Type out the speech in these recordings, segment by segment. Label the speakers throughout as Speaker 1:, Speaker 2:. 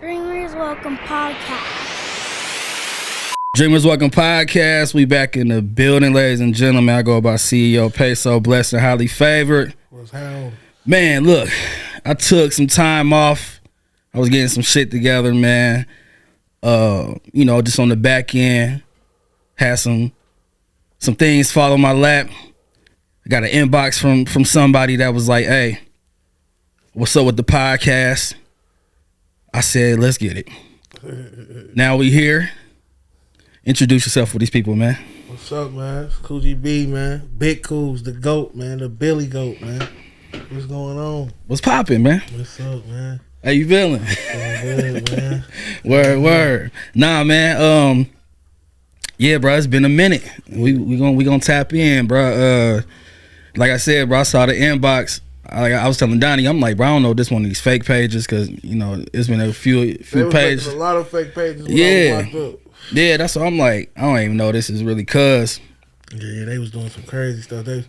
Speaker 1: Dreamers Welcome Podcast.
Speaker 2: Dreamers Welcome Podcast. We back in the building, ladies and gentlemen. I go by CEO PESO, blessed and highly favored.
Speaker 3: What's hell?
Speaker 2: Man, look, I took some time off. I was getting some shit together, man. Just on the back end. Had some things fall on my lap. I got an inbox from somebody that was like, hey, what's up with the podcast? I said, let's get it. Now we here. Introduce yourself for these people, man.
Speaker 3: What's up, man? It's Coogi B, man. Big Coogs, the GOAT, man. The Billy GOAT, man. What's going on?
Speaker 2: What's poppin', man?
Speaker 3: What's up, man?
Speaker 2: How you feeling?
Speaker 3: Feeling good, man.
Speaker 2: Word. Nah, man. Yeah, bro. It's been a minute. We gonna tap in, bro. Like I said, bro. I saw the inbox. I was telling Donnie, I'm like, bro, I don't know if this one of these fake pages because it's been a few pages.
Speaker 3: A lot of fake pages.
Speaker 2: Yeah, that's what I'm like. I don't even know this is really cuz.
Speaker 3: Yeah, they was doing some crazy stuff. They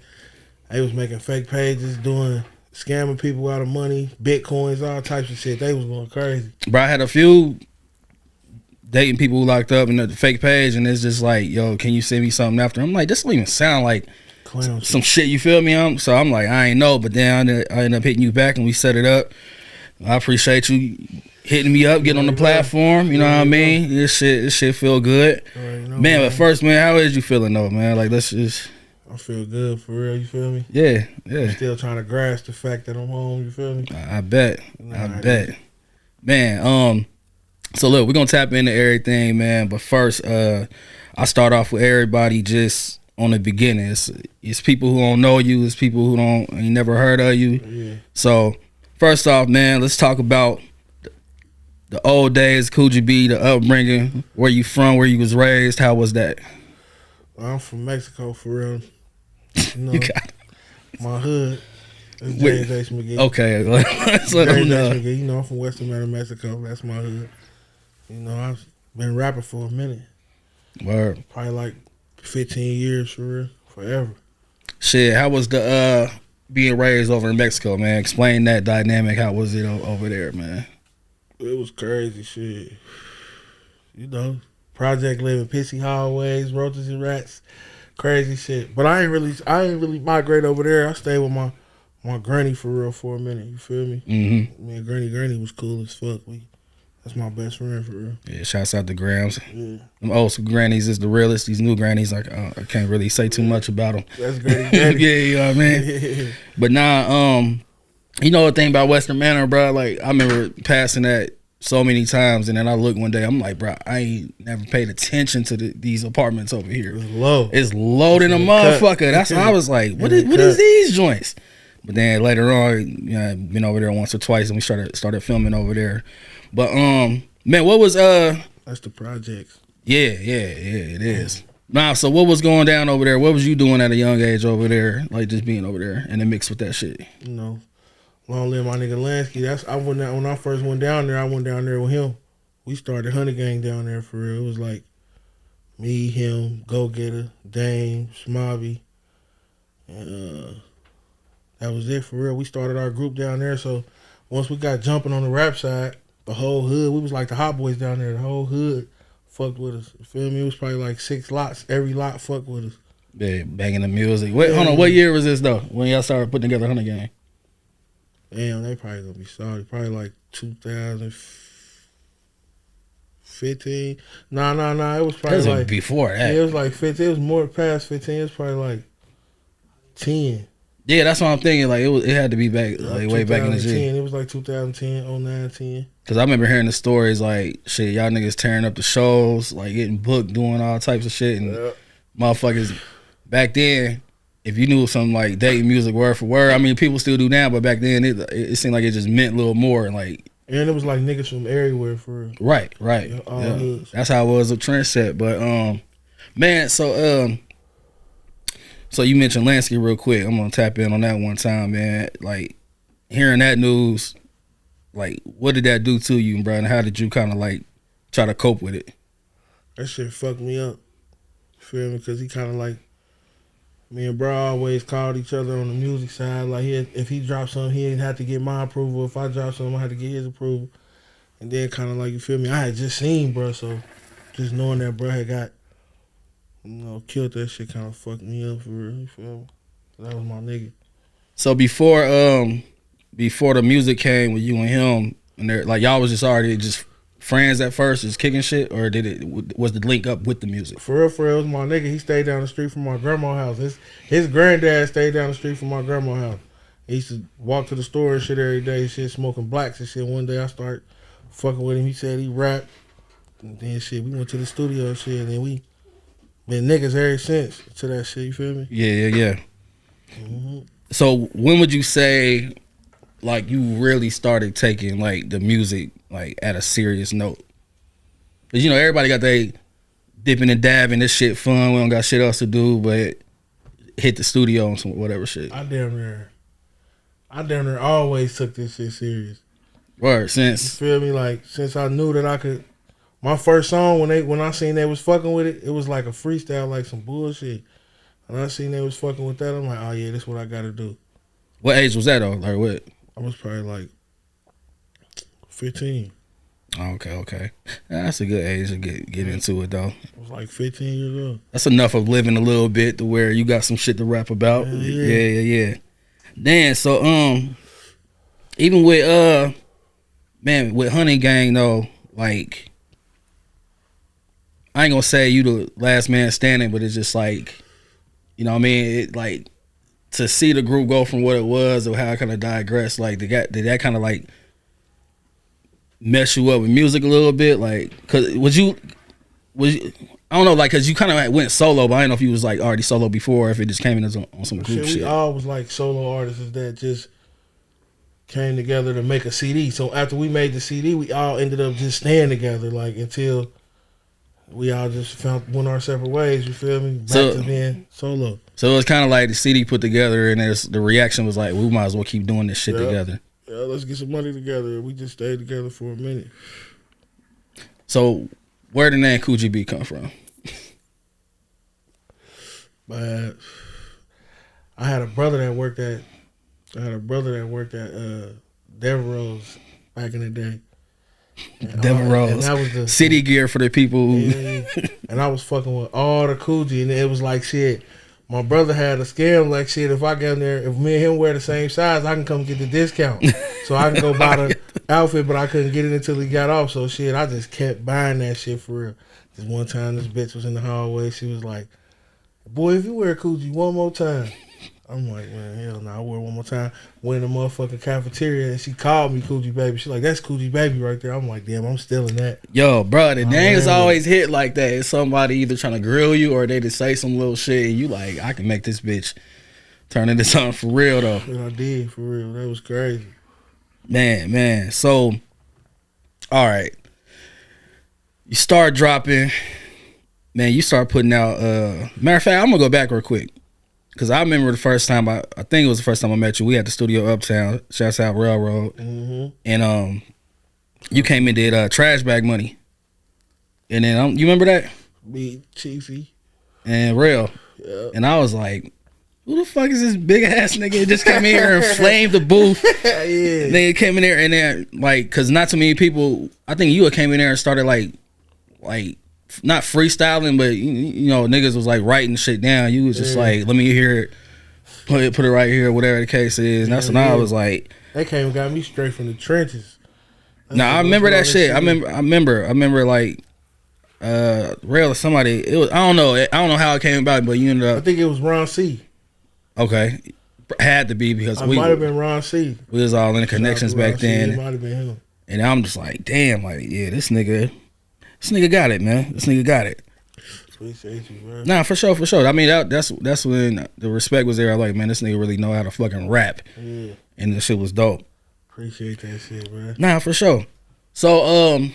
Speaker 3: was making fake pages, scamming people out of money, bitcoins, all types of shit. They was going crazy.
Speaker 2: Bro, I had a few dating people who locked up in the fake page, and it's just like, yo, can you send me something after? I'm like, this don't even sound like some shit, you feel me? So I'm like, I ain't know, but then I ended up hitting you back and we set it up. I appreciate you hitting me up, getting on the platform, you know what I mean? This shit feel good. Man, but first, man, how is you feeling though, man? Like, let's just...
Speaker 3: I feel good, for real, you feel me?
Speaker 2: Yeah.
Speaker 3: I'm still trying to grasp the fact that I'm home, you feel me?
Speaker 2: I bet. Man, so look, we're gonna tap into everything, man, but first, I start off with everybody just on the beginning. It's people who don't know you, it's people who ain't never heard of you.
Speaker 3: Yeah.
Speaker 2: So, first off, man, let's talk about the old days, Coogi B, the upbringing, where you from, where you was raised, how was that?
Speaker 3: I'm from Mexico, for real.
Speaker 2: You got
Speaker 3: my hood is James H. McGee.
Speaker 2: Okay, let's let them know.
Speaker 3: McGee. I'm from Western Matter, Mexico. That's my hood. I've been rapping for a minute.
Speaker 2: Word.
Speaker 3: Probably like 15 years, for real, forever.
Speaker 2: Shit, how was the being raised over in Mexico, man? Explain that dynamic. How was it over there, man?
Speaker 3: It was crazy shit. Project living, pissy hallways, roaches and rats, crazy shit. But I ain't really migrate over there. I stayed with my granny for real for a minute. You feel me?
Speaker 2: Mm-hmm.
Speaker 3: Me and Granny was cool as fuck. That's my best friend for real.
Speaker 2: Yeah, shouts out to Grams.
Speaker 3: Yeah.
Speaker 2: Them old school grannies is the realest. These new grannies, I can't really say too much about them.
Speaker 3: That's Granny.
Speaker 2: Yeah, you know what I mean? But now, you know the thing about Western Manor, bro? Like, I remember passing that so many times, and then I look one day, I'm like, bro, I ain't never paid attention to these apartments over here. It's low than a motherfucker. That's why I was like, what is these joints? But then later on, I've been over there once or twice, and we started filming over there. But man, what was
Speaker 3: That's the projects.
Speaker 2: Yeah, it is. Nah, so what was going down over there? What was you doing at a young age over there? Like, just being over there and then mixed with that shit.
Speaker 3: Long live my nigga Lansky. When I first went down there, I went down there with him. We started Hunter Gang down there for real. It was like me, him, Go Getter, Dame, Smobby. And that was it for real. We started our group down there. So once we got jumping on the rap side, the whole hood, we was like the hot boys down there. The whole hood fucked with us. You feel me? It was probably like 6 lots. Every lot fucked with us.
Speaker 2: Yeah, banging the music. Wait, hold on. What year was this though? When y'all started putting together Hunter Gang?
Speaker 3: Damn, they probably gonna be sorry. Probably like 2015. Nah. It was probably like
Speaker 2: before that.
Speaker 3: Yeah, it was like 15. It was more past 15. It was probably like 10.
Speaker 2: Yeah, that's what I'm thinking. Like it had to be back, like way back in the day.
Speaker 3: It was like 2010, 09, 10.
Speaker 2: Cause I remember hearing the stories like, shit, y'all niggas tearing up the shows, like getting booked, doing all types of shit, and motherfuckers back then. If you knew something like Dayton music word for word, I mean, people still do now, but back then it seemed like it just meant a little more. Like,
Speaker 3: and it was like niggas from everywhere for real.
Speaker 2: Right. Yeah. That's how it was a trend set. But man, so you mentioned Lansky real quick. I'm gonna tap in on that one time, man. Like hearing that news, like what did that do to you, bro? And how did you kind of like try to cope with it?
Speaker 3: That shit fucked me up. Feel me? Because he kind of like. Me and bro always called each other on the music side. Like, if he dropped something, he didn't have to get my approval. If I dropped something, I had to get his approval. And then kind of like, you feel me, I had just seen bro, so just knowing that bro had got, killed, that shit kind of fucked me up for real, you feel me? That was my nigga.
Speaker 2: So before the music came with you and him, and they're like y'all was just already just friends at first, just kicking shit, or was the link up with the music?
Speaker 3: For real, it was my nigga. He stayed down the street from my grandma's house. His granddad stayed down the street from my grandma's house. He used to walk to the store and shit every day, shit, smoking blacks and shit. One day I started fucking with him. He said he rapped. And then shit, we went to the studio and shit, and then we been niggas ever since to that shit, you feel me?
Speaker 2: Yeah. Mm-hmm. So when would you say, like, you really started taking, like, the music, like, at a serious note? Because, everybody got they dipping and dabbing, this shit fun, we don't got shit else to do, but hit the studio and some whatever shit.
Speaker 3: I damn near always took this shit serious.
Speaker 2: Word, since.
Speaker 3: You feel me? Like, since I knew that I could, my first song, when I seen they was fucking with it, it was like a freestyle, like some bullshit. And I seen they was fucking with that, I'm like, oh yeah, this what I gotta do.
Speaker 2: What age was that though? Like what?
Speaker 3: I was probably like 15.
Speaker 2: Okay. That's a good age to get into it though.
Speaker 3: I was like 15 years old.
Speaker 2: That's enough of living a little bit to where you got some shit to rap about. Yeah. Then so even with with Honey Gang though, like I ain't gonna say you the last man standing, but it's just like, you know what I mean? It like to see the group go from what it was or how it kind of digressed, like did that kind of like mess you up with music a little bit? Like, cause was you I don't know, like, cause you kind of like went solo, but I don't know if you was like already solo before, or if it just came in as on some group shit.
Speaker 3: We all was like solo artists that just came together to make a CD. So after we made the CD, we all ended up just staying together, like until we all just went our separate ways. You feel me? Back to being solo.
Speaker 2: So it was kind of like the CD put together, and the reaction was like, we might as well keep doing this shit together.
Speaker 3: Yeah, let's get some money together. We just stayed together for a minute.
Speaker 2: So where did the name Coogi B come from?
Speaker 3: But I had a brother that worked at Devereaux's back in the day.
Speaker 2: Devereaux.
Speaker 3: And that was the
Speaker 2: city gear for the people.
Speaker 3: And I was fucking with all the Coogi, and it was like shit. My brother had a scam like shit. If I get in there, if me and him wear the same size, I can come get the discount. So I can go buy the outfit, but I couldn't get it until he got off. So shit, I just kept buying that shit for real. This one time, this bitch was in the hallway. She was like, "Boy, if you wear Coogi one more time." I'm like, man, hell no, I wear one more time. Went in the motherfucking cafeteria and she called me Coogi Baby. She like, that's Coogi Baby right there. I'm like, damn, I'm stealing that.
Speaker 2: Yo, bro, the names always hit like that. It's somebody either trying to grill you or they just say some little shit and you like, I can make this bitch turn into something for real though.
Speaker 3: And I did, for real. That was crazy.
Speaker 2: Man. So, all right. You start dropping. Man, you start putting out, matter of fact, I'm going to go back real quick. Because I remember the first time, I think it was the first time I met you. We had the studio Uptown, shouts out Railroad. Mm-hmm. And you came and did Trash Bag Money. And then, you remember that?
Speaker 3: Me, Chiefy.
Speaker 2: And Rail. Yeah. And I was like, who the fuck is this big ass nigga that just came in here and flamed the booth? Yeah. They came in there and then, like, because not too many people, I think you came in there and started like, not freestyling, but you know, niggas was like writing shit down. You was just like, let me hear it, put it right here, whatever the case is. And that's when I was like,
Speaker 3: they came and got me straight from the trenches.
Speaker 2: I remember that shit. I remember like Rail or somebody. It was I don't know how it came about, but you ended up.
Speaker 3: I think it was Ron C.
Speaker 2: Okay, had to be because
Speaker 3: it might have been Ron C.
Speaker 2: We was all in the connections back then.
Speaker 3: It might have been him.
Speaker 2: And I'm just like, damn, like yeah, this nigga got it, man. This nigga got it.
Speaker 3: Appreciate you, bro.
Speaker 2: Nah, for sure. I mean, that's when the respect was there. I'm like, man, this nigga really know how to fucking rap. Yeah. And the shit was dope.
Speaker 3: Appreciate that shit, bro.
Speaker 2: Nah, for sure. So,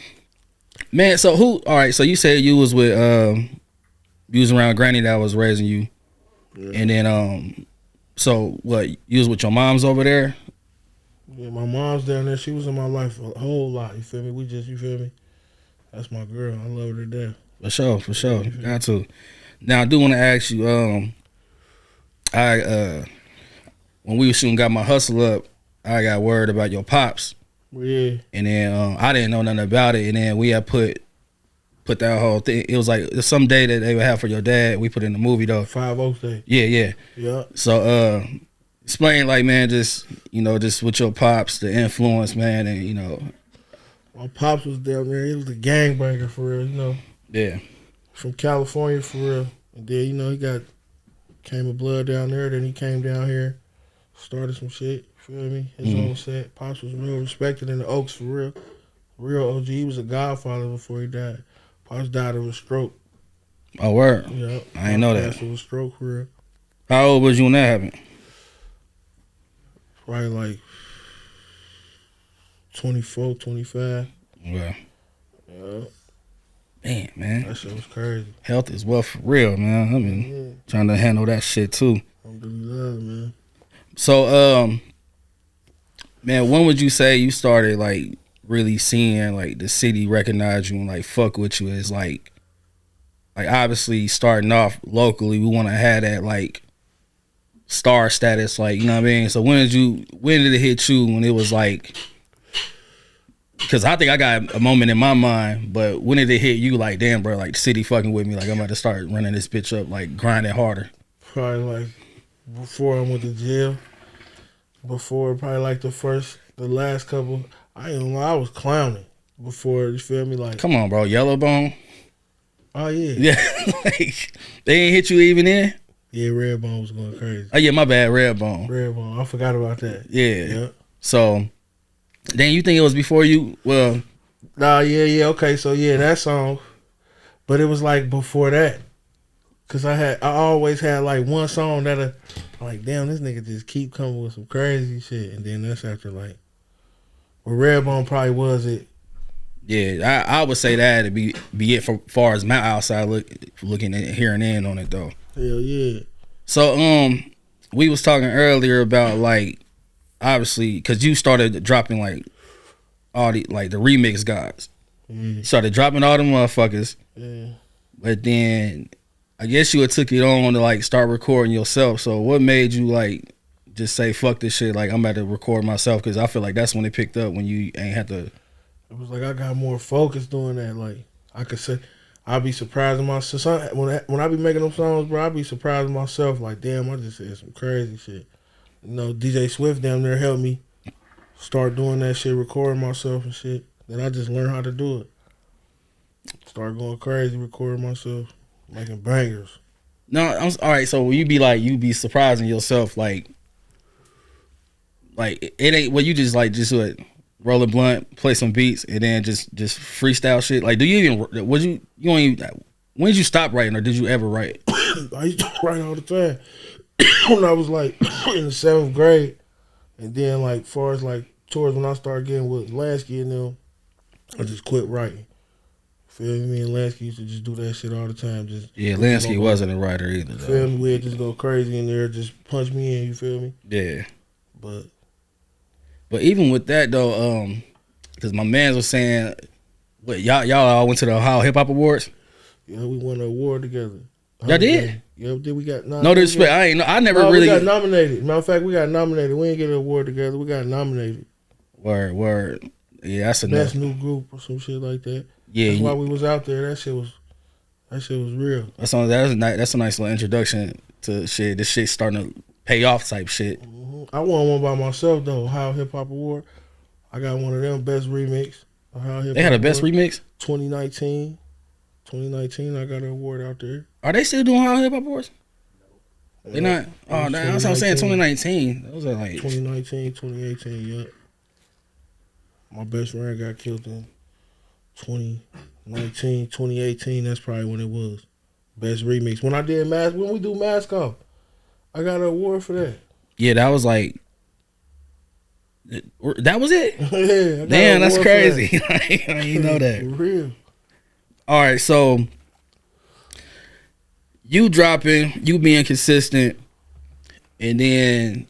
Speaker 2: man, so all right, so you said you was with, you was around Granny that was raising you. Yeah. And then, so what, you was with your moms over there?
Speaker 3: Yeah, my mom's down there. She was in my life a whole lot. You feel me? You feel me? That's my girl. I love her to death. For sure. Got to. Now I do want to ask you. When we was shooting, got my hustle up. I got word about your pops, Yeah.
Speaker 2: And then I didn't know nothing about it. And then we had put that whole thing. It was like some day that they would have for your dad. We put in the movie though.
Speaker 3: 5 Oaks Day.
Speaker 2: Yeah.
Speaker 3: Yeah.
Speaker 2: So explain like, man, just just with your pops, the influence, man, and
Speaker 3: My pops was down there. He was a gangbanger for real.
Speaker 2: Yeah.
Speaker 3: From California for real. And then he came of blood down there. Then he came down here, started some shit. Feel me? His own set. Pops was real respected in the Oaks for real. Real OG. He was a godfather before he died. Pops died of a stroke.
Speaker 2: Oh, word.
Speaker 3: Yeah.
Speaker 2: I didn't know that.
Speaker 3: Passed of a stroke for real.
Speaker 2: How old was you when that happened?
Speaker 3: Probably like 24, 25.
Speaker 2: Yeah.
Speaker 3: Yeah.
Speaker 2: Man.
Speaker 3: That shit was crazy.
Speaker 2: Health is wealth for real, man. I've been trying to handle that shit too.
Speaker 3: Alhamdulillah, man.
Speaker 2: So, man, when would you say you started like really seeing like the city recognize you and like fuck with you? Is like obviously starting off locally, we want to have that like star status, like, you know what I mean? So when did it hit you when it was like, because I think I got a moment in my mind, but when did it hit you like, damn, bro, like the city fucking with me, like I'm about to start running this bitch up, like grinding harder?
Speaker 3: Probably like before I went to jail. Before probably like the last couple, I ain't gonna lie, I was clowning before, you feel me? Like,
Speaker 2: Come on, bro, Yellowbone?
Speaker 3: oh yeah.
Speaker 2: Yeah, like, they ain't hit you even in?
Speaker 3: Yeah, Redbone was going crazy.
Speaker 2: Oh yeah, my bad, Redbone.
Speaker 3: Redbone, I forgot about that.
Speaker 2: Yeah. So, then you think it was before you, well.
Speaker 3: Nah, yeah, okay, so yeah, that song, but it was like before that. Cause I always had like one song that I'm like, damn, this nigga just keep coming with some crazy shit, and then that's after like, well, Redbone probably was it.
Speaker 2: Yeah, I would say that to be it for far as my outside looking and hearing in on it though.
Speaker 3: Hell yeah. So
Speaker 2: we was talking earlier about like, obviously, because you started dropping like all the like the remix guys. You started dropping all them motherfuckers.
Speaker 3: Yeah.
Speaker 2: But then I guess you had took it on to like start recording yourself. So what made you like just say fuck this shit? Like I'm about to record myself, because I feel like that's when it picked up, when you ain't had to.
Speaker 3: It was like I got more focus doing that. Like I could say, I'll be surprised at myself. When I be making them songs, bro, I be surprised at myself. Like, damn, I just said some crazy shit. DJ Swift down there helped me start doing that shit, recording myself and shit. Then I just learned how to do it. Start going crazy, recording myself, making bangers.
Speaker 2: No, all right. So you be surprising yourself, like it ain't what you just what, roll a blunt, play some beats, and then just freestyle shit. Like, do you even when did you stop writing, or did you ever write?
Speaker 3: I used to write all the time when I was like in the 7th grade, and then like far as like towards when I started getting with Lansky and them, I just quit writing. Feel me? And Lansky used to just do that shit all the time.
Speaker 2: Lansky wasn't a writer either. Though.
Speaker 3: Feel me? We'd just go crazy in there, just punch me in. You feel me?
Speaker 2: Yeah.
Speaker 3: But
Speaker 2: even with that though, because my man was saying, what y'all all went to the Ohio Hip Hop Awards?
Speaker 3: Yeah, we won an award together.
Speaker 2: Y'all did?
Speaker 3: Yeah, did we got
Speaker 2: no disrespect. I never really
Speaker 3: we got nominated. Matter of fact, we got nominated. We didn't get an award together. We got nominated.
Speaker 2: Word. Yeah, that's enough.
Speaker 3: Best new group or some shit like that.
Speaker 2: Yeah,
Speaker 3: that's why we was out there. That shit was real.
Speaker 2: That's a nice little introduction to shit. This shit starting to pay off type shit.
Speaker 3: I won one by myself though. Ohio Hip Hop Award. I got one of them, best remix. Ohio Hip.
Speaker 2: They had a best remix.
Speaker 3: 2019. I got an award out there.
Speaker 2: Are they still doing Ohio Hip Hop Awards? They not. Oh, that's what I'm saying. 2019. Those are like
Speaker 3: 2019, 2018. Yeah. My best friend got killed in 2019, 2018. That's probably when it was. Best remix. When we do Mask Off, I got an award for that.
Speaker 2: Yeah, that was like. That was it.
Speaker 3: Yeah.
Speaker 2: Damn, that's crazy. I didn't know that.
Speaker 3: For real.
Speaker 2: All right, so you dropping, you being consistent, and then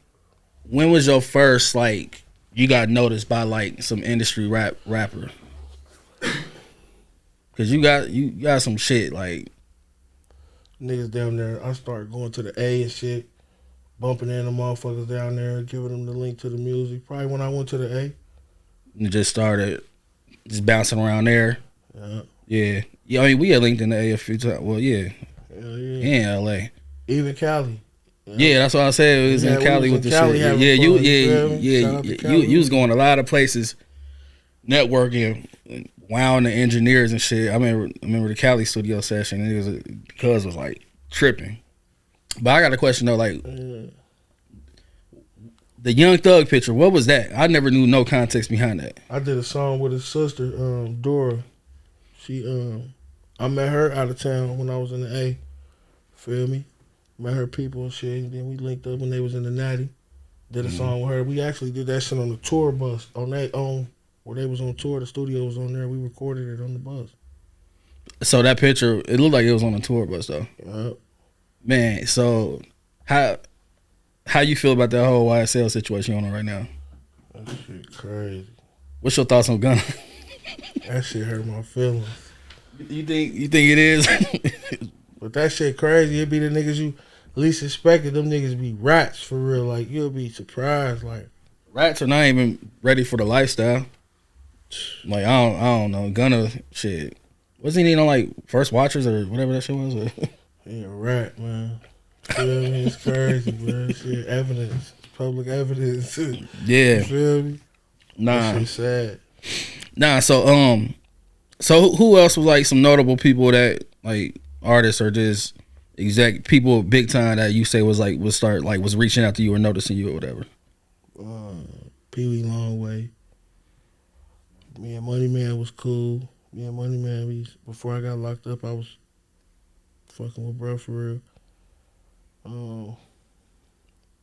Speaker 2: when was your first like you got noticed by like some industry rapper? Cause you got some shit like
Speaker 3: niggas down there. I started going to the A and shit, bumping into motherfuckers down there, giving them the link to the music. Probably when I went to the A.
Speaker 2: and just started just bouncing around there.
Speaker 3: Yeah.
Speaker 2: Yeah. I mean, we had linked in the A a few times. Well, yeah.
Speaker 3: Hell yeah.
Speaker 2: In LA.
Speaker 3: Even Cali.
Speaker 2: Yeah, that's what I said. It was in Cali with the
Speaker 3: Cali
Speaker 2: shit. Yeah,
Speaker 3: you
Speaker 2: you was going a lot of places, networking, wowing the engineers and shit. I remember the Cali studio session. And it was because it was like tripping. But I got a question though, like the Young Thug picture. What was that? I never knew no context behind that.
Speaker 3: I did a song with his sister, Dora. She, I met her out of town when I was in the A. Feel me? Met her people and shit. And then we linked up when they was in the Natty. Did a song with her. We actually did that shit on the tour bus where they was on tour. The studio was on there. We recorded it on the bus.
Speaker 2: So that picture, it looked like it was on a tour bus though.
Speaker 3: Yep.
Speaker 2: Man, so how you feel about that whole YSL situation going on right now?
Speaker 3: That shit crazy.
Speaker 2: What's your thoughts on Gunna?
Speaker 3: That shit hurt my feelings.
Speaker 2: You think it is?
Speaker 3: But that shit crazy. It be the niggas you least expected. Them niggas be rats for real. Like you'll be surprised. Like
Speaker 2: rats are not even ready for the lifestyle. Like I don't know. Gunna shit. Wasn't he on like First Watchers or whatever that shit was?
Speaker 3: He a rat, man. Feel me? It's crazy, bro. Shit, evidence, public evidence.
Speaker 2: Yeah.
Speaker 3: You feel me?
Speaker 2: Nah.
Speaker 3: That shit sad.
Speaker 2: Nah. So who else was like some notable people that like artists or just people big time that you say was reaching out to you or noticing you or whatever?
Speaker 3: Pee Wee Longway. Me and Money Man was cool. Me and Money Man, before I got locked up, I was fucking with bro for real.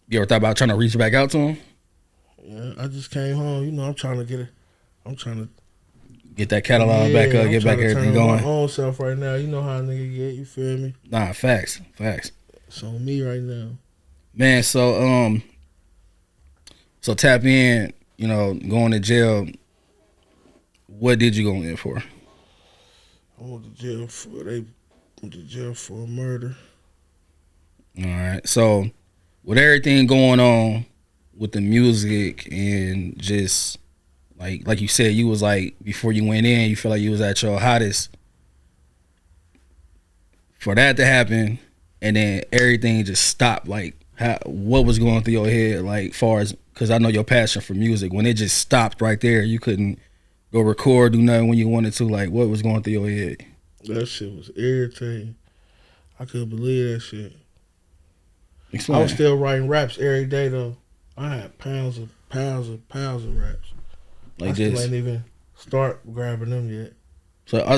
Speaker 2: You ever thought about trying to reach back out to him?
Speaker 3: Yeah, I just came home. You know, I'm trying to
Speaker 2: get that catalog back up, get back everything going.
Speaker 3: My own self right now. You know how a nigga get. You feel me?
Speaker 2: Nah, facts.
Speaker 3: It's on me right now,
Speaker 2: man. So tap in. You know, going to jail. What did you go in for?
Speaker 3: I went to jail for a murder.
Speaker 2: All right. So with everything going on with the music and just like you said, you was like before you went in, you feel like you was at your hottest. For that to happen, and then everything just stopped. Like, what was going through your head? Like, far as because I know your passion for music. When it just stopped right there, you couldn't go record, do nothing when you wanted to. Like, what was going through your head?
Speaker 3: That shit was irritating. I couldn't believe that shit.
Speaker 2: Explain.
Speaker 3: I was still writing raps every day though. I had pounds of raps.
Speaker 2: Like
Speaker 3: I
Speaker 2: this.
Speaker 3: still ain't even start grabbing them yet.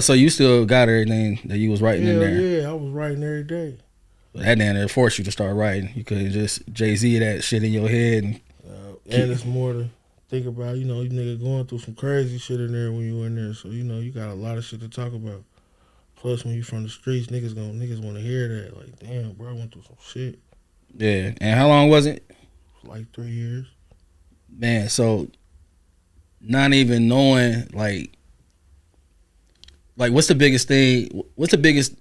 Speaker 2: So you still got everything that you was writing in there?
Speaker 3: Yeah, I was writing every day.
Speaker 2: That damn near forced you to start writing. You couldn't just Jay-Z that shit in your head. And
Speaker 3: it's more to think about. You know, you nigga going through some crazy shit in there when you in there. So, you know, you got a lot of shit to talk about. Plus, when you from the streets, niggas want to hear that. Like, damn, bro, I went through some shit.
Speaker 2: Yeah. And how long was it?
Speaker 3: Like 3 years.
Speaker 2: Man, so not even knowing, like what's the biggest thing? What's the biggest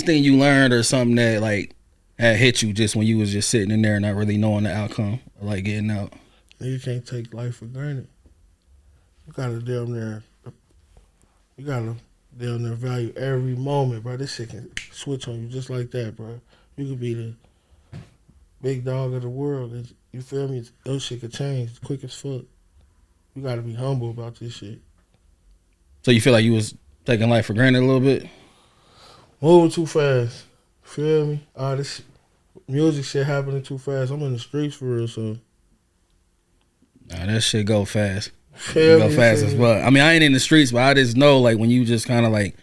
Speaker 2: thing you learned or something that like had hit you just when you was just sitting in there and not really knowing the outcome or like getting out?
Speaker 3: You can't take life for granted. You gotta damn near value every moment, bro. This shit can switch on you just like that, bro. You could be the big dog of the world. You feel me? Those shit could change quick as fuck. You gotta be humble about this shit.
Speaker 2: So you feel like you was taking life for granted a little bit?
Speaker 3: Moving too fast. Feel me? This music shit happening too fast. I'm in the streets for real, so.
Speaker 2: Nah, that shit go fast.
Speaker 3: Feel
Speaker 2: go
Speaker 3: me?
Speaker 2: fast as well. I mean, I ain't in the streets, but I just know like when you just kind of like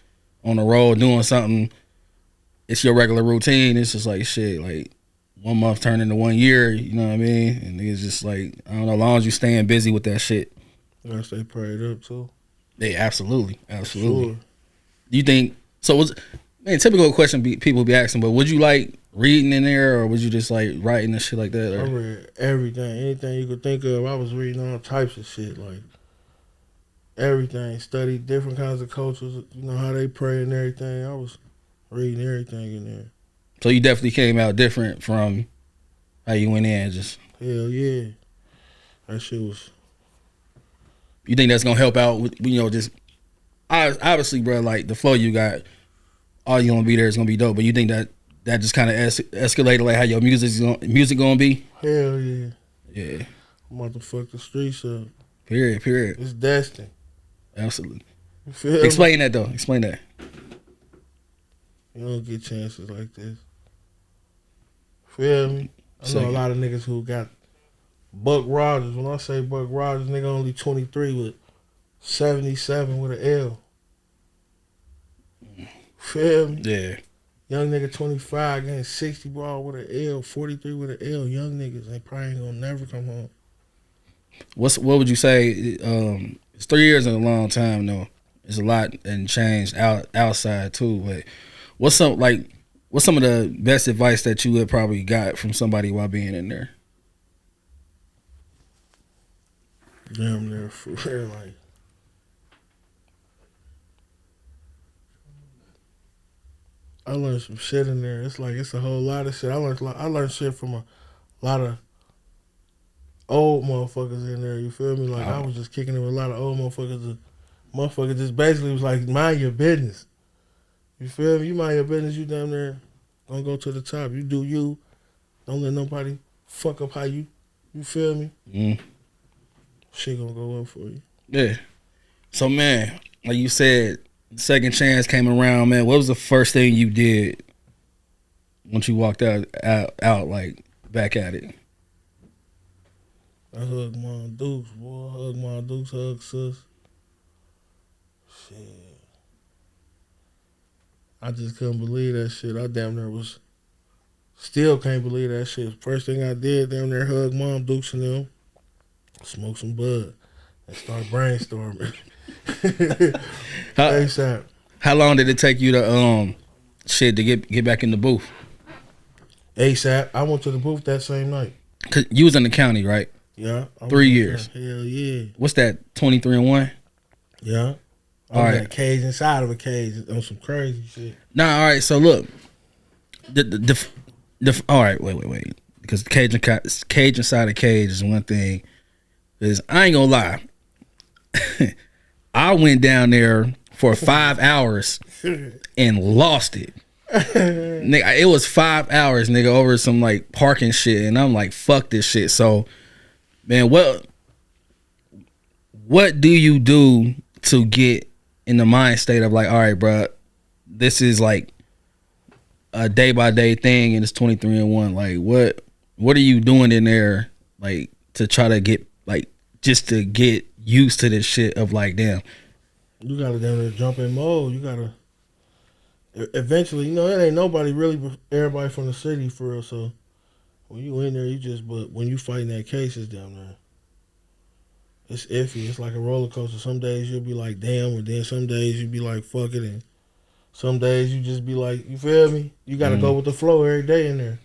Speaker 2: on the road doing something, it's your regular routine. It's just like shit, like 1 month turn into 1 year, you know what I mean? And it's just like, I don't know, as long as you staying busy with that shit.
Speaker 3: You gotta stay prayed up too.
Speaker 2: Yeah, absolutely.
Speaker 3: Sure.
Speaker 2: Do you think, typical question people be asking, but would you like reading in there or would you just like writing and shit like that? Or?
Speaker 3: I read everything, anything you could think of. I was reading all types of shit, like everything. Studied different kinds of cultures, you know, how they pray and everything. I was reading everything in there.
Speaker 2: So you definitely came out different from how you went in, just.
Speaker 3: Hell yeah. That shit was
Speaker 2: You think that's gonna help out with, you know, just obviously, bro, like the flow you got, all you gonna be there is gonna be dope. But you think that just kind of escalated like how your music gonna be?
Speaker 3: Hell yeah.
Speaker 2: Yeah.
Speaker 3: I'm about to fuck the streets up.
Speaker 2: Period.
Speaker 3: It's destined.
Speaker 2: Absolutely.
Speaker 3: You feel
Speaker 2: Explain
Speaker 3: me?
Speaker 2: that though. Explain that.
Speaker 3: You don't get chances like this. Feel me? I know a lot of niggas who got Buck Rogers. When I say Buck Rogers, nigga only 23 with 77 with an L. Feel me?
Speaker 2: Yeah.
Speaker 3: Young nigga 25 getting 60 ball with an L, 43 with an L. Young niggas, they probably ain't gonna never come home.
Speaker 2: What would you say? It's 3 years in a long time though. It's a lot and changed outside too. But what's some of the best advice that you would probably got from somebody while being in there?
Speaker 3: Damn near for real, like. I learned some shit in there. It's a whole lot of shit. I learned shit from a lot of old motherfuckers in there. You feel me? Like I was just kicking it with a lot of old motherfuckers. Motherfucker just basically was like, mind your business. You feel me? You mind your business. You down there gonna go to the top. You do you. Don't let nobody fuck up how you. You feel me? Shit gonna go up for you.
Speaker 2: Yeah. So man, like you said, second chance came around, man. What was the first thing you did once you walked out like back at it?
Speaker 3: I hugged my Dukes, boy. Hug my Dukes, hug sis. Shit. I just couldn't believe that shit. I damn near still can't believe that shit. First thing I did, damn near hug Mom Dukes and them, smoke some bud, and start brainstorming. ASAP.
Speaker 2: How long did it take you to to get back in the booth?
Speaker 3: ASAP. I went to the booth that same night.
Speaker 2: 'Cause you was in the county, right?
Speaker 3: Yeah.
Speaker 2: 3 years.
Speaker 3: Hell yeah.
Speaker 2: What's that? 23-1.
Speaker 3: Yeah. I was in a cage inside of a cage on some crazy shit.
Speaker 2: Nah, all right. So look, all right. Wait. Because cage inside a cage is one thing. Is I ain't gonna lie. I went down there for 5 hours and lost it. Nigga, it was 5 hours, nigga, over some like parking shit, and I'm like, fuck this shit. So, man, what do you do to get in the mind state of like, all right, bro, this is like a day by day thing, and it's 23-1. Like, what are you doing in there, like, to try to get like just to get used to this shit of like, damn.
Speaker 3: You gotta down there jump in mode. You gotta eventually, it ain't nobody really, everybody from the city for real. So when you in there, but when you fighting that case, it's down there. It's iffy. It's like a roller coaster. Some days you'll be like, damn, and then some days you'll be like, fuck it, and some days you just be like, you feel me? You gotta go with the flow every day in there.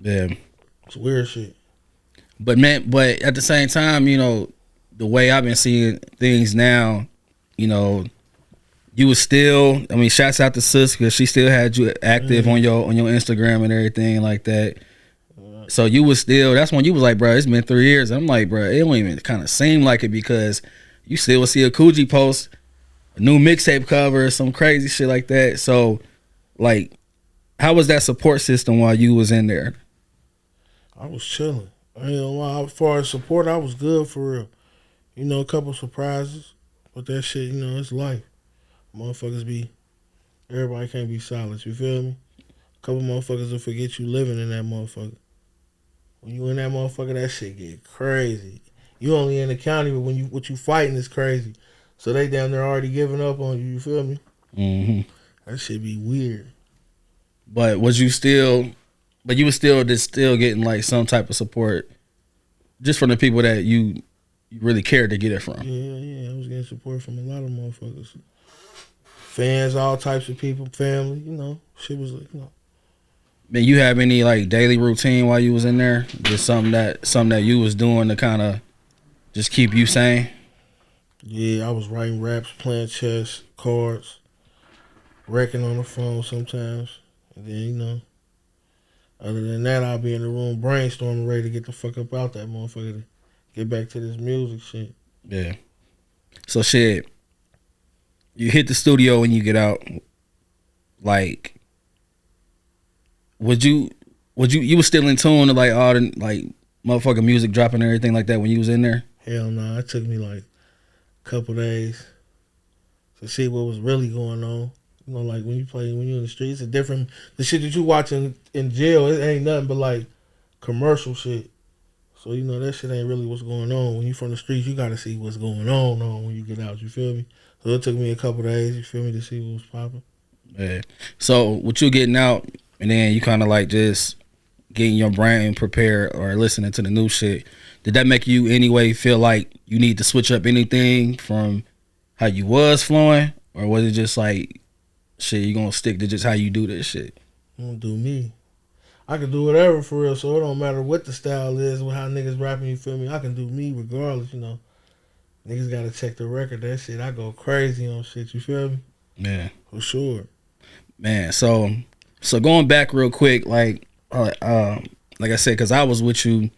Speaker 2: Yeah,
Speaker 3: it's weird shit.
Speaker 2: But man, at the same time, the way I've been seeing things now, you was still, I mean, shouts out to Sis because she still had you active on your Instagram and everything like that. So you was still, that's when you was like, bro, it's been 3 years. I'm like, bro, it don't even kind of seem like it because you still will see a Coogi post, a new mixtape cover, some crazy shit like that. So, like, how was that support system while you was in there?
Speaker 3: I was chilling. I ain't gonna lie. As far as support, I was good for real. A couple surprises, but that shit, it's life. Everybody can't be silent. You feel me? A couple motherfuckers will forget you living in that motherfucker. When you in that motherfucker, that shit get crazy. You only in the county, but what you fighting is crazy. So they down there already giving up on you. You feel me?
Speaker 2: Mm-hmm.
Speaker 3: That shit be weird.
Speaker 2: But you were still getting like some type of support just from the people that you really cared to get it from.
Speaker 3: Yeah. I was getting support from a lot of motherfuckers. Fans, all types of people, family, shit was like,
Speaker 2: Man, you have any like daily routine while you was in there? Just something that you was doing to kind of just keep you sane?
Speaker 3: Yeah, I was writing raps, playing chess, cards, wrecking on the phone sometimes. And then, other than that, I'll be in the room brainstorming, ready to get the fuck up out that motherfucker to get back to this music shit.
Speaker 2: Yeah. So shit, you hit the studio when you get out. Like, you was still in tune to like all the like motherfucking music dropping and everything like that when you was in there?
Speaker 3: Hell no, it took me like a couple days to see what was really going on. You know, like when you're in the streets, it's different. The shit that you watching in jail, it ain't nothing but like commercial shit. So you know that shit ain't really what's going on. When you from the streets, you gotta see what's going on when you get out. You feel me? So it took me a couple days. You feel me, to see what was popping.
Speaker 2: Yeah. So with you getting out and then you kind of like just getting your brain prepared or listening to the new shit, did that make you anyway feel like you need to switch up anything from how you was flowing, or was it just like shit you gonna stick to just how you do this shit?
Speaker 3: I'm gonna do me. I can do whatever for real, so it don't matter what the style is, how niggas rapping, you feel me? I can do me regardless, you know. Niggas gotta check the record, that shit, I go crazy on shit, you feel me?
Speaker 2: Yeah.
Speaker 3: For sure.
Speaker 2: Man, so going back real quick, like I said, cause I was with you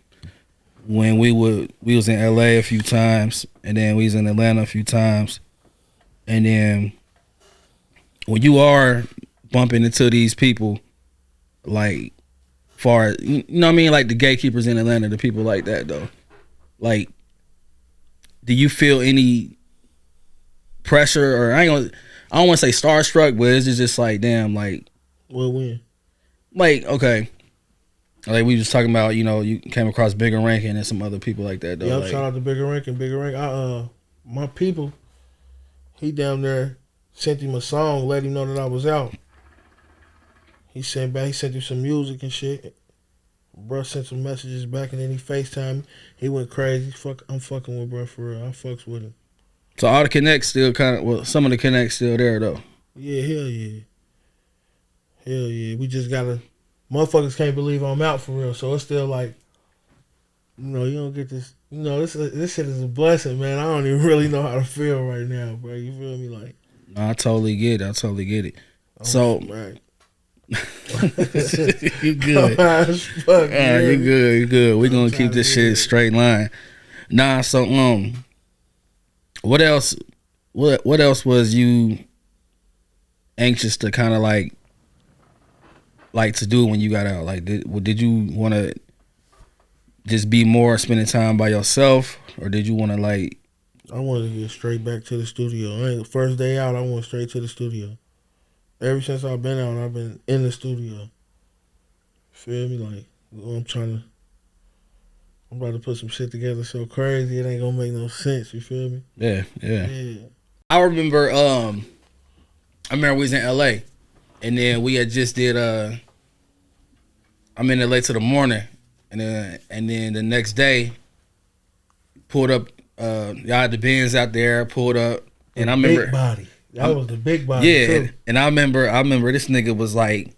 Speaker 2: when we was in LA a few times, and then we was in Atlanta a few times, and then when you are bumping into these people, like far, you know what I mean, like the gatekeepers in Atlanta, the people like that though, like, do you feel any pressure, or I don't want to say starstruck, but it's just like, damn, like,
Speaker 3: well, when?
Speaker 2: Like, okay, like we was talking about, you know, you came across Bigger Rankin and some other people like that though.
Speaker 3: Yeah,
Speaker 2: like,
Speaker 3: shout out to Bigger Rankin. My people, he down there sent him a song, let him know that I was out. He sent him some music and shit. Bruh sent some messages back, and then he FaceTimed me. He went crazy. I'm fucking with bruh for real. I fucks with him.
Speaker 2: So all the connects still some of the connects still there though.
Speaker 3: Yeah, hell yeah. Hell yeah. We just gotta, motherfuckers can't believe I'm out for real. So it's still like, you know, you don't get this, you know, this shit is a blessing, man. I don't even really know how to feel right now, bro. You feel me? Like,
Speaker 2: No, I totally get it. So
Speaker 3: right.
Speaker 2: you good.
Speaker 3: Fuck,
Speaker 2: you good. We're gonna keep this shit straight line. Nah, so what else was you anxious to kind of like to do when you got out? Like, did you want to just be more spending time by yourself, or did you want to like?
Speaker 3: I wanted to get straight back to the studio. First day out, I went straight to the studio. Ever since I've been out, I've been in the studio. Feel me? Like, I'm about to put some shit together so crazy it ain't gonna make no sense. You feel me?
Speaker 2: Yeah. I remember we was in LA, and then we had just did I'm in LA till the morning, and then the next day pulled up, y'all had the Benz out there, pulled up, and I remember
Speaker 3: big body. That was the big body.
Speaker 2: Yeah,
Speaker 3: too.
Speaker 2: and I remember this nigga was like,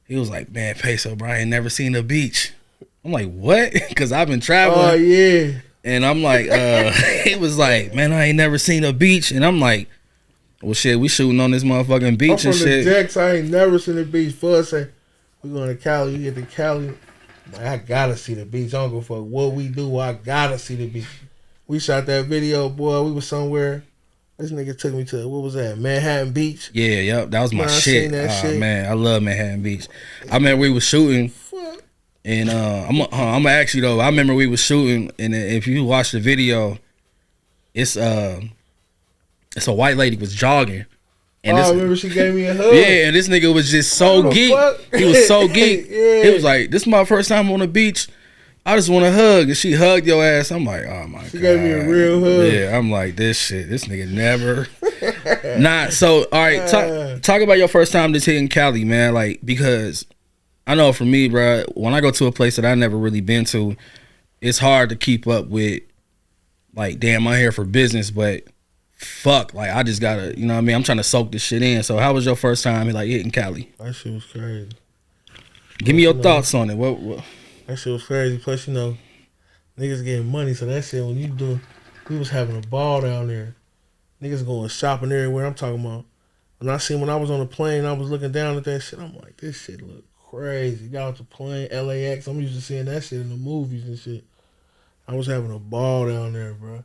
Speaker 2: he was like, man, Peso, bro, I ain't never seen a beach. I'm like, what? Because I've been traveling.
Speaker 3: Oh yeah.
Speaker 2: And I'm like, he was like, man, I ain't never seen a beach. And I'm like, well, shit, we shooting on this motherfucking beach
Speaker 3: I'm
Speaker 2: and
Speaker 3: from
Speaker 2: shit.
Speaker 3: the Jacks. I ain't never seen the beach. First say, we going to Cali. You get to Cali. Like, I gotta see the beach. I don't give a fuck what we do. I gotta see the beach. We shot that video, boy. We was somewhere. This nigga took me to, what was that, Manhattan Beach?
Speaker 2: Yeah, yep, that was my shit.
Speaker 3: Shit.
Speaker 2: Man, I love Manhattan Beach. I remember we was shooting, and I'm gonna ask you though. I remember we was shooting, and if you watch the video, it's a white lady was jogging. And
Speaker 3: I remember she gave me a hug.
Speaker 2: Yeah, and this nigga was just so geek. He was so geek.
Speaker 3: Yeah.
Speaker 2: He was like, "This is my first time on the beach. I just want to hug," and she hugged your ass. I'm like, oh my god.
Speaker 3: She gave me a real hug.
Speaker 2: Yeah, I'm like, this nigga never. Nah, so all right, talk about your first time just hitting Cali, man. Like, because I know for me, bro, when I go to a place that I never really been to, it's hard to keep up with. Like, damn, I'm here for business, but fuck, like I just gotta, you know what I mean? I'm trying to soak this shit in. So, how was your first time like hitting Cali?
Speaker 3: That shit was crazy.
Speaker 2: Give me your thoughts on it. What?
Speaker 3: That shit was crazy. Plus, you know, niggas getting money, so that shit, we was having a ball down there. Niggas going shopping everywhere. I'm talking about. When I was on the plane, I was looking down at that shit. I'm like, this shit look crazy. Got off the plane, LAX. I'm used to seeing that shit in the movies and shit. I was having a ball down there, bro.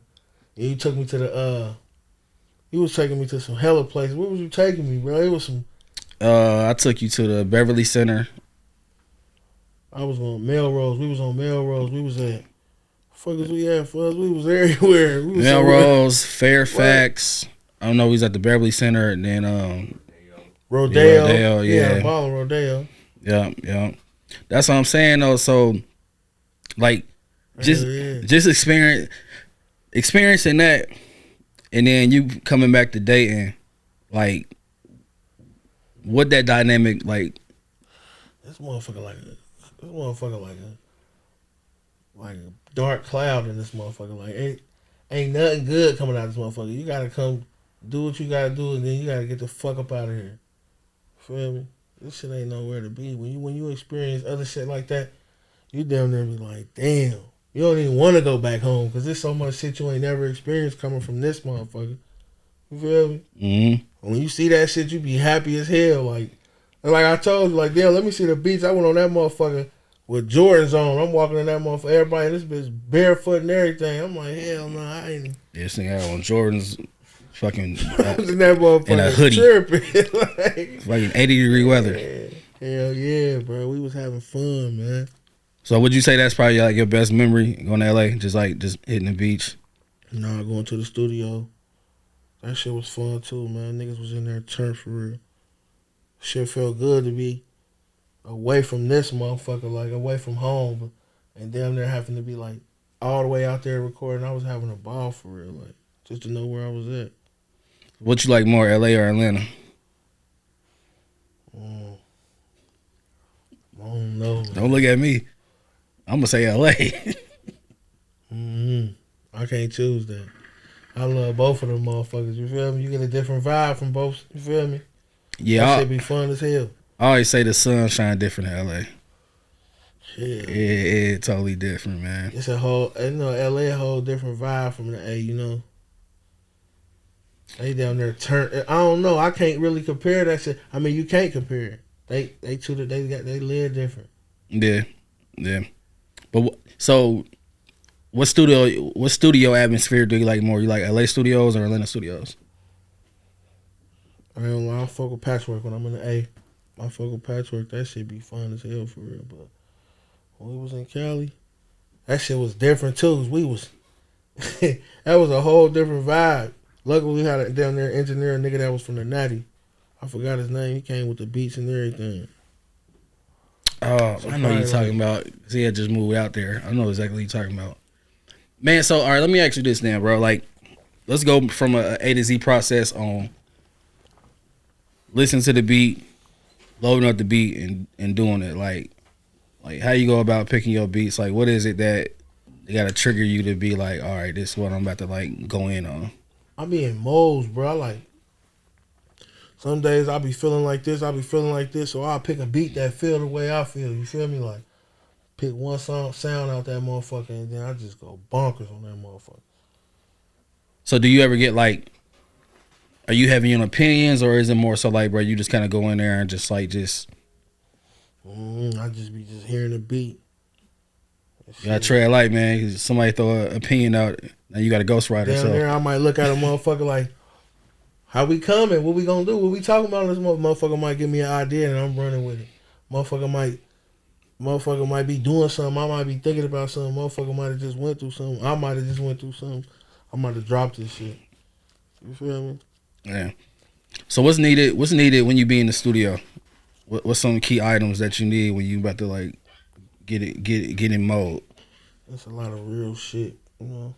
Speaker 3: Yeah, you took me to the you was taking me to some hella places. Where was you taking me, bro? It was some.
Speaker 2: I took you to the Beverly Center.
Speaker 3: I was on Melrose. We was on Melrose. We was at. Fuck is we at, fuzz? We was everywhere. We was
Speaker 2: Melrose, Fairfax. I don't know. We was at the Beverly Center, and then
Speaker 3: Rodeo.
Speaker 2: Yeah,
Speaker 3: Ball and Rodeo.
Speaker 2: Yeah. That's what I'm saying though. So, like, just experiencing that, and then you coming back to Dayton, like, what that dynamic like?
Speaker 3: This motherfucker like a dark cloud in this motherfucker. Like ain't nothing good coming out of this motherfucker. You gotta come do what you gotta do, and then you gotta get the fuck up out of here. Feel me? This shit ain't nowhere to be. When you experience other shit like that, you damn near be like, damn. You don't even want to go back home because there's so much shit you ain't never experienced coming from this motherfucker. You feel me?
Speaker 2: Mm-hmm.
Speaker 3: When you see that shit, you be happy as hell. Like I told you, like, damn, let me see the beach. I went on that motherfucker with Jordans on. I'm walking in that motherfucker. Everybody in this bitch barefoot and everything. I'm like, hell no, I ain't.
Speaker 2: This nigga had on Jordans, fucking
Speaker 3: I was in that motherfucker
Speaker 2: in a hoodie.
Speaker 3: Tripping. Like,
Speaker 2: fucking 80-degree weather.
Speaker 3: Hell yeah, bro. We was having fun, man.
Speaker 2: So would you say that's probably like your best memory going to LA? Just hitting the beach?
Speaker 3: Nah, going to the studio. That shit was fun too, man. Niggas was in there turned for real. Shit felt good to be away from this motherfucker, like away from home, and damn near having to be like all the way out there recording. I was having a ball for real, like just to know where I was at.
Speaker 2: What you like more, LA or Atlanta?
Speaker 3: I don't know.
Speaker 2: Don't look at me. I'm gonna say LA.
Speaker 3: I can't choose that. I love both of them motherfuckers. You feel me? You get a different vibe from both. You feel me?
Speaker 2: Yeah,
Speaker 3: that shit be fun as hell.
Speaker 2: I always say the sun shine different in LA.
Speaker 3: Yeah,
Speaker 2: it's totally different, man.
Speaker 3: It's a whole, LA a whole different vibe from the A. You know, they down there turn. I don't know. I can't really compare that shit. I mean, you can't compare it. They live different.
Speaker 2: Yeah. But so, what studio atmosphere do you like more? You like LA studios or Atlanta studios?
Speaker 3: I don't know. I fuck with Patchwork when I'm in the A. I fuck with Patchwork. That shit be fun as hell for real. But when we was in Cali, that shit was different too. Cause we was that was a whole different vibe. Luckily, we had a down there engineer, a nigga that was from the Natty. I forgot his name. He came with the beats and everything.
Speaker 2: Oh, so I know you're talking about. Cause he had just moved out there. I know exactly what you're talking about. Man, so all right, let me ask you this now, bro. Like, let's go from a A to Z process on listening to the beat, loading up the beat, and doing it. Like how you go about picking your beats? Like, what is it that they gotta trigger you to be like, all right, this is what I'm about to like go in on?
Speaker 3: I be in modes, bro. Like, some days I be feeling like this, so I'll pick a beat that feel the way I feel. You feel me? Like, pick one sound out that motherfucker, and then I just go bonkers on that motherfucker.
Speaker 2: So do you ever get like, are you having your opinions, or is it more so like, bro, you just kind of go in there and just I just
Speaker 3: be hearing the beat.
Speaker 2: You gotta tread light, man. Cause somebody throw an opinion out, and you got a ghostwriter.
Speaker 3: Down there, I might look at a motherfucker like, how we coming? What we gonna do? What we talking about? This motherfucker might give me an idea, and I'm running with it. Motherfucker might be doing something. I might be thinking about something. Motherfucker might have just went through something. I might have just went through something. I might have dropped this shit. You feel me?
Speaker 2: Yeah. So what's needed? What's needed when you be in the studio? What's some key items that you need when you about to like get in mode?
Speaker 3: It's a lot of real shit, you know.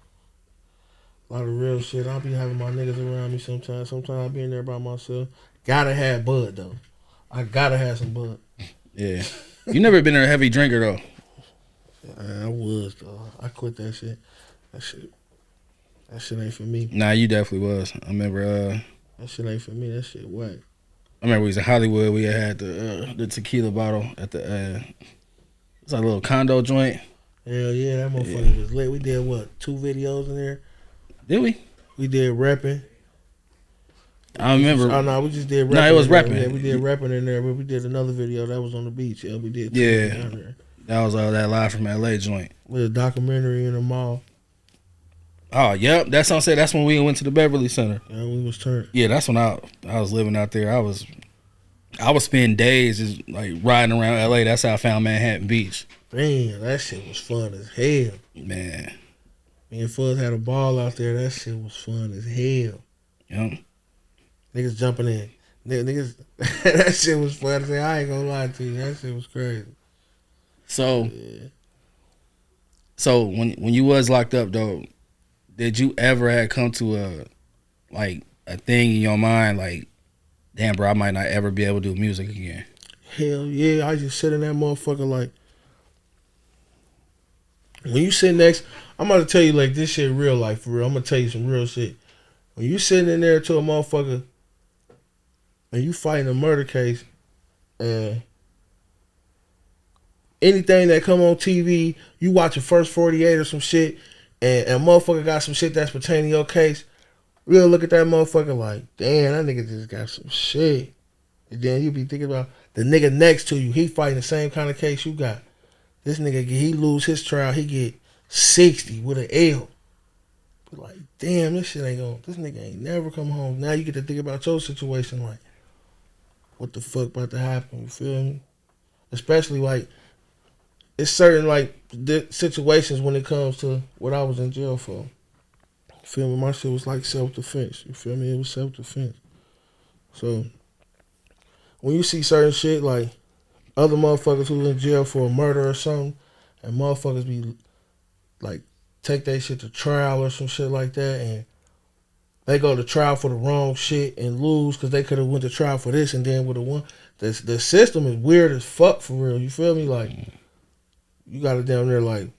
Speaker 3: A lot of real shit. I'll be having my niggas around me sometimes. Sometimes I'll be in there by myself. Gotta have bud though. I gotta have some bud.
Speaker 2: Yeah. You never been a heavy drinker though.
Speaker 3: I was though. I quit that shit. That shit ain't for me.
Speaker 2: Nah, you definitely was. I remember.
Speaker 3: That shit ain't for me. That shit whack.
Speaker 2: I remember we was in Hollywood. We had the tequila bottle at the. It's like a little condo joint.
Speaker 3: Hell yeah, that motherfucker was lit. We did what? 2 videos in there.
Speaker 2: Did we?
Speaker 3: We did rapping.
Speaker 2: I remember.
Speaker 3: Oh no, we just did rapping.
Speaker 2: No, it was rapping.
Speaker 3: Yeah, we did rapping in there, but we did another video that was on the beach. Yeah, we did.
Speaker 2: Yeah, that was that Live from LA joint.
Speaker 3: With a documentary in the mall.
Speaker 2: Oh, yep. That's what I said. That's when we went to the Beverly Center.
Speaker 3: Yeah, we was turned.
Speaker 2: Yeah, that's when I was living out there. I was spend days just like riding around LA. That's how I found Manhattan Beach.
Speaker 3: Damn, that shit was fun as hell.
Speaker 2: Man.
Speaker 3: Me and Fuzz had a ball out there. That shit was fun as hell.
Speaker 2: Yep.
Speaker 3: Niggas jumping in. Niggas, that shit was fun as hell. I ain't gonna lie to you. That shit was crazy.
Speaker 2: So,
Speaker 3: Yeah.
Speaker 2: so when you was locked up though, did you ever had come to a thing in your mind like, damn, bro, I might not ever be able to do music again?
Speaker 3: Hell yeah. I just sit in that motherfucker like, when you sit next, I'm about to tell you like this shit real life for real. I'm gonna tell you some real shit. When you sitting in there to a motherfucker and you fighting a murder case and anything that come on TV, you watch the first 48 or some shit and a motherfucker got some shit that's pertaining to your case, real look at that motherfucker like, damn, that nigga just got some shit. And then you be thinking about the nigga next to you, he fighting the same kind of case you got. This nigga, he lose his trial, he get 60 with an L. Be like, damn, this nigga ain't never come home. Now you get to think about your situation, like, what the fuck about to happen, you feel me? Especially, like, it's certain, like, situations when it comes to what I was in jail for. You feel me? My shit was like self-defense, you feel me? It was self-defense. So, when you see certain shit, like, other motherfuckers who in jail for a murder or something, and motherfuckers be like take that shit to trial or some shit like that, and they go to trial for the wrong shit and lose because they could have went to trial for this and then would have won. The system is weird as fuck for real. You feel me? Like you got it down there like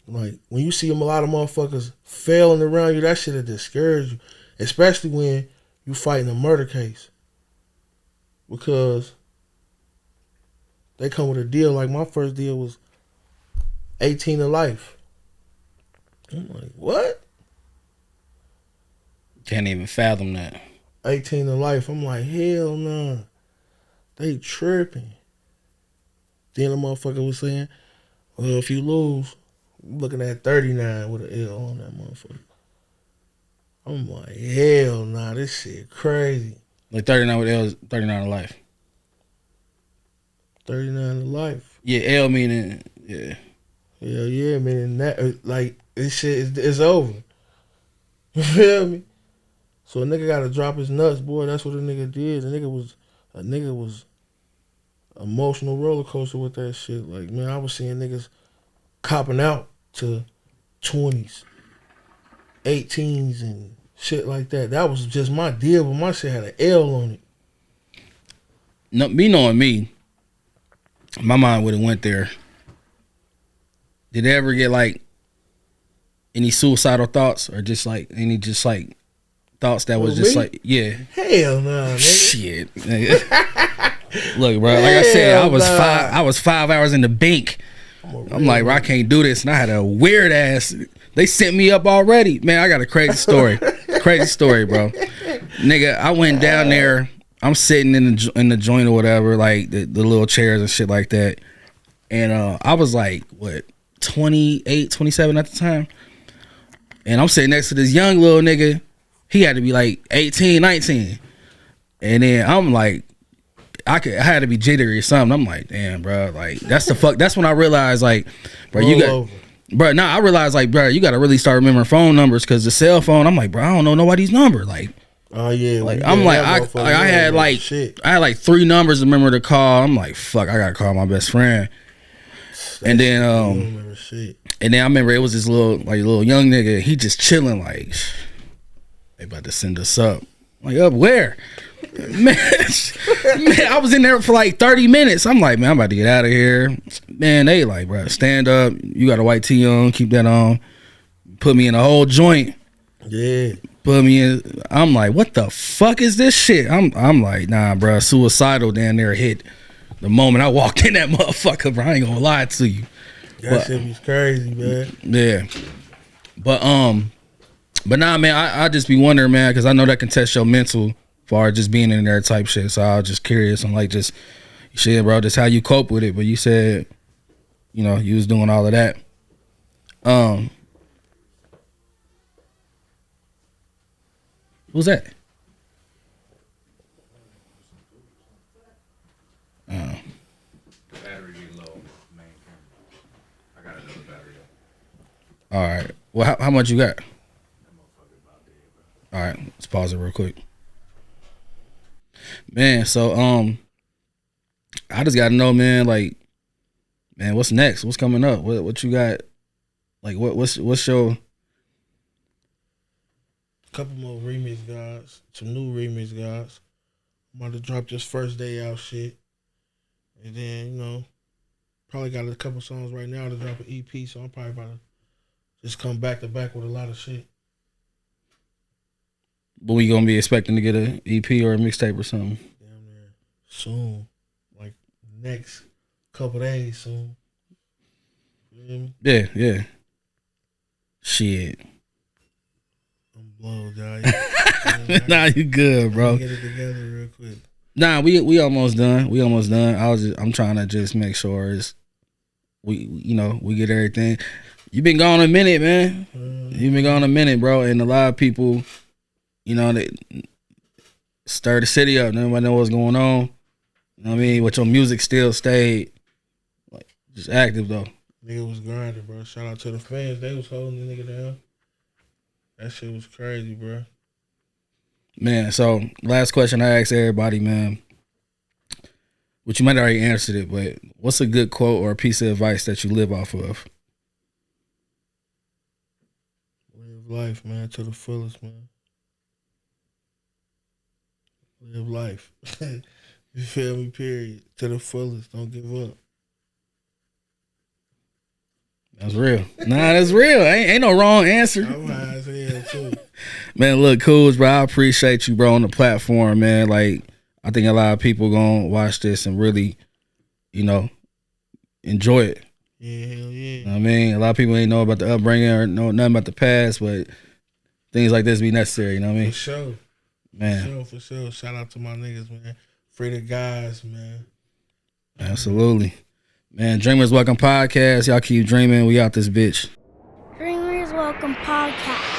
Speaker 3: when you see a lot of motherfuckers failing around you, that shit'll discourage you, especially when you fighting a murder case because they come with a deal. Like, my first deal was 18 to life. I'm like, what?
Speaker 2: Can't even fathom that.
Speaker 3: 18 to life. I'm like, hell nah. They tripping. Then the motherfucker was saying, well, if you lose, you looking at 39 with an L on that motherfucker. I'm like, hell nah, this shit crazy.
Speaker 2: Like 39 with L is 39 to life.
Speaker 3: 39 to life.
Speaker 2: Yeah, L meaning, yeah.
Speaker 3: Hell yeah, man. That, like, this shit is over. You feel me? So a nigga gotta drop his nuts, boy. That's what a nigga did. A nigga was emotional roller coaster with that shit. Like, man, I was seeing niggas copping out to 20s, 18s, and shit like that. That was just my deal, but my shit had an L on it.
Speaker 2: No, me knowing me, my mind would have went there. Did they ever get like any suicidal thoughts or just like any thoughts that was just
Speaker 3: me?
Speaker 2: like, yeah.
Speaker 3: Hell no, nigga.
Speaker 2: Shit. Look, bro, like I said, I was 5 hours in the bank. I'm like, bro, I can't do this. And I had a weird ass, they sent me up already. Man, I got a crazy story. Crazy story, bro. Nigga, I went down there. I'm sitting in the joint or whatever, like the little chairs and shit like that. And I was like, what, 28, 27 at the time? And I'm sitting next to this young little nigga. He had to be like 18, 19. And then I'm like, I had to be jittery or something. I'm like, damn, bro. Like, that's when I realized, like, bro, I realized, like, bro, you got to really start remembering phone numbers because the cell phone, I'm like, bro, I don't know nobody's number. Like,
Speaker 3: oh yeah,
Speaker 2: like I'm like I had like 3 numbers to remember to call. I'm like, fuck, I gotta call my best friend. And then and then I remember it was this little young nigga. He just chilling like, they about to send us up. I'm like, up where? Man, I was in there for like 30 minutes. I'm like, man, I'm about to get out of here. Man, they like, bro, stand up. You got a white tee on, keep that on. Put me in a whole joint.
Speaker 3: Yeah.
Speaker 2: Put me in. I'm like, what the fuck is this shit? I'm like, nah, bro, suicidal down there hit the moment I walked in that motherfucker, bro. I ain't gonna lie to you.
Speaker 3: That shit was crazy, man.
Speaker 2: Yeah. But nah, man, I just be wondering, man, because I know that can test your mental far just being in there type shit. So I was just curious on like just shit, bro, just how you cope with it. But you said, you know, you was doing all of that. Who's that?
Speaker 4: Battery getting low. Main camera. I got another battery though.
Speaker 2: All right. Well, how much you got?
Speaker 4: That motherfucker about dead, bro.
Speaker 2: All right. Let's pause it real quick. Man, so I just gotta know, man. Like, man, what's next? What's coming up? What you got? Like, what's your?
Speaker 3: Couple more remix guys, some new remix guys. I'm about to drop this first day out shit, and then probably got a couple songs right now to drop an EP. So I'm probably about to just come back to back with a lot of shit.
Speaker 2: But we gonna be expecting to get an EP or a mixtape or something?
Speaker 3: Damn near soon, like next couple days soon. You hear me?
Speaker 2: Yeah. Shit.
Speaker 3: I'm blown, dog.
Speaker 2: Nah, you good, bro.
Speaker 3: Get it together real quick.
Speaker 2: Nah, we almost done. I'm trying to just make sure we get everything. You been gone a minute, man. You been gone a minute, bro, and a lot of people, they stir the city up. Nobody know what's going on. You know what I mean? But your music still stayed like just active though.
Speaker 3: Nigga was grinding, bro. Shout out to the fans. They was holding the nigga down. That shit was crazy, bro.
Speaker 2: Man, so last question I asked everybody, man, which you might have already answered it, but what's a good quote or a piece of advice that you live off of?
Speaker 3: Live life, man, to the fullest, man. Live life. You feel me? Period. To the fullest. Don't give up.
Speaker 2: That's real. Nah, that's real. Ain't no wrong answer.
Speaker 3: I'm high as hell, too.
Speaker 2: Man, look, Coogi, bro, I appreciate you, bro, on the platform, man. Like, I think a lot of people gonna watch this and really, enjoy it.
Speaker 3: Yeah, hell yeah.
Speaker 2: You know what I mean? A lot of people ain't know about the upbringing or know nothing about the past, but things like this be necessary, you know what I mean?
Speaker 3: For sure.
Speaker 2: Man.
Speaker 3: For sure. Shout out to my niggas, man. Free the guys, man.
Speaker 2: Absolutely. Man, Dreamers Welcome Podcast. Y'all keep dreaming. We out this bitch.
Speaker 1: Dreamers Welcome Podcast.